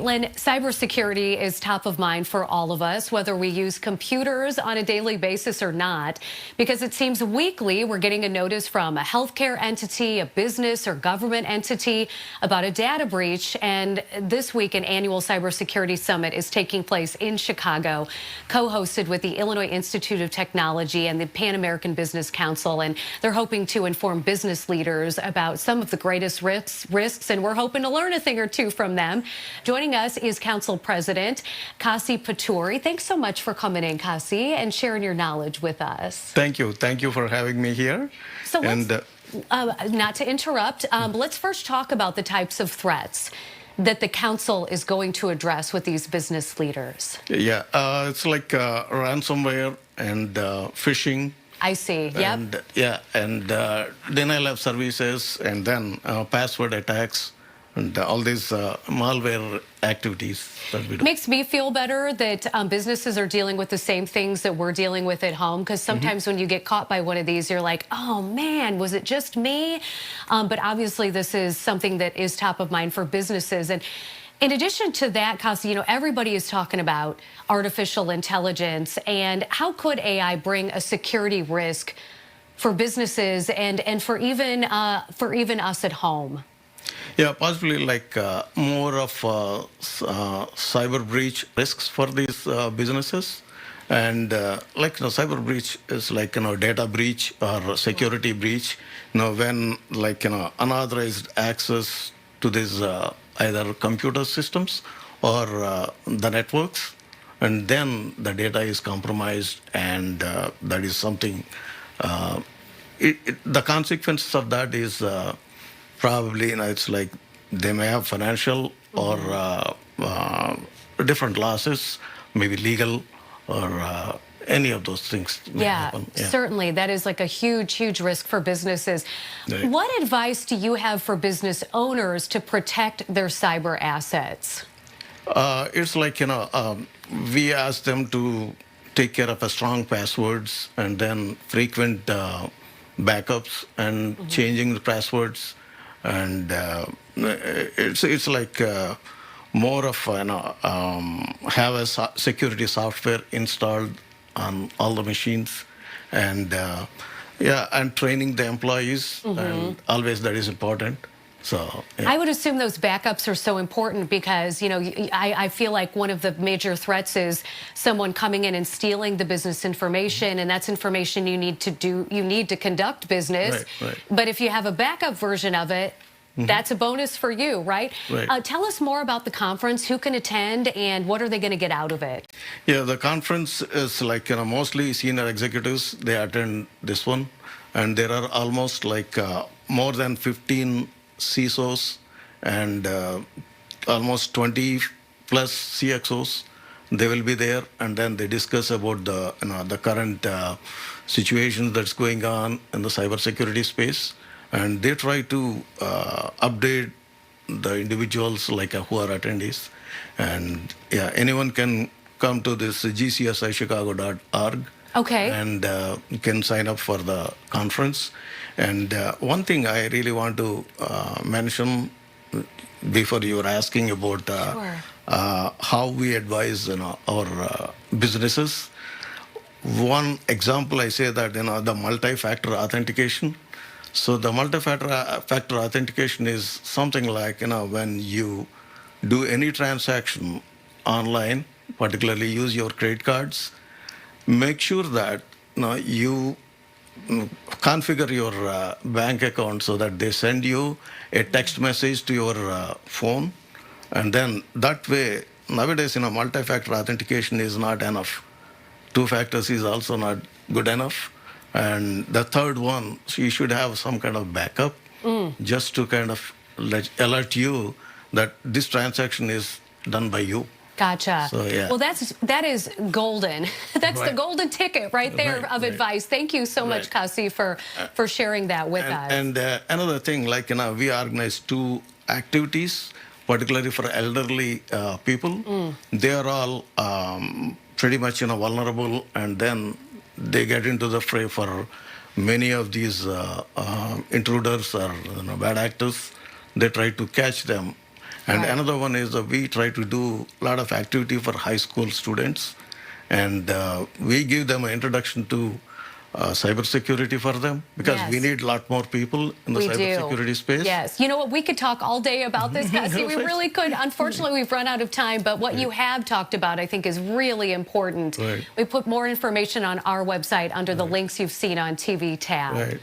Lynn, cybersecurity is top of mind for all of us, whether we use computers on a daily basis or not, because it seems weekly we're getting a notice from a healthcare entity, a business or government entity about a data breach. And this week, an annual cybersecurity summit is taking place in Chicago, co-hosted with the Illinois Institute of Technology and the Pan American Business Council. And they're hoping to inform business leaders about some of the greatest risks, and we're hoping to learn a thing or two from them. Joining us is Council President Paturi. Thanks so much for coming in, Kasi, and sharing your knowledge with us. Thank you. Thank you for having me here. So not to interrupt, let's first talk about the types of threats that the council is going to address with these business leaders. Yeah, it's like ransomware and phishing. I see. Yep. And denial of services, and then password attacks, and all these malware activities that we do. Makes me feel better that businesses are dealing with the same things that we're dealing with at home, because sometimes when you get caught by one of these, you're like, oh man, was it just me? But obviously this is something that is top of mind for businesses. And in addition to that, Kasi, everybody is talking about artificial intelligence, and how could AI bring a security risk for businesses and for even us at home? Yeah, possibly like more of cyber breach risks for these businesses. And cyber breach is like, data breach or security breach, when unauthorized access to these either computer systems or the networks, and then the data is compromised, and that is something, the consequences of that is probably, it's like they may have financial or different losses, maybe legal or any of those things may happen. Yeah, certainly. That is like a huge, huge risk for businesses. Right. What advice do you have for business owners to protect their cyber assets? It's like, we ask them to take care of strong passwords, and then frequent backups and changing the passwords. And it's like more of have a security software installed on all the machines, and and training the employees, and always that is important. So I would assume those backups are so important because I feel like one of the major threats is someone coming in and stealing the business information, and that's information you need to conduct business. Right. But if you have a backup version of it, that's a bonus for you, right? Tell us more about the conference. Who can attend, and what are they going to get out of it? Yeah, the conference is like mostly senior executives. They attend this one, and there are almost like more than 15 CISOs and almost 20 plus CXOs. They will be there, and then they discuss about the current situations that's going on in the cybersecurity space, and they try to update the individuals who are attendees. And anyone can come to this GCSI Okay. And you can sign up for the conference. And one thing I really want to mention before you were asking about how we advise our businesses. One example, I say that the multi-factor authentication. So the multi-factor authentication is something like when you do any transaction online, particularly use your credit cards, make sure that you configure your bank account so that they send you a text message to your phone, and then that way, nowadays multi-factor authentication is not enough. Two factors is also not good enough, and the third one, so you should have some kind of backup just to kind of alert you that this transaction is done by you. Gotcha. So, yeah. Well, that is golden. That's the golden ticket right there of advice. Thank you so much, Kasi, for sharing that with us. And another thing, we organize 2 activities, particularly for elderly people. They are all pretty much vulnerable, and then they get into the fray for many of these intruders or bad actors. They try to catch them. And Right. another one is we try to do a lot of activity for high school students, and we give them an introduction to cybersecurity for them because we Yes. need a lot more people in the We do. cybersecurity space. Yes. You know what? We could talk all day about this, Cassie. We really could. Unfortunately, we've run out of time. But what you have talked about, I think, is really important. Right. We put more information on our website under the links you've seen on TV tab. Right.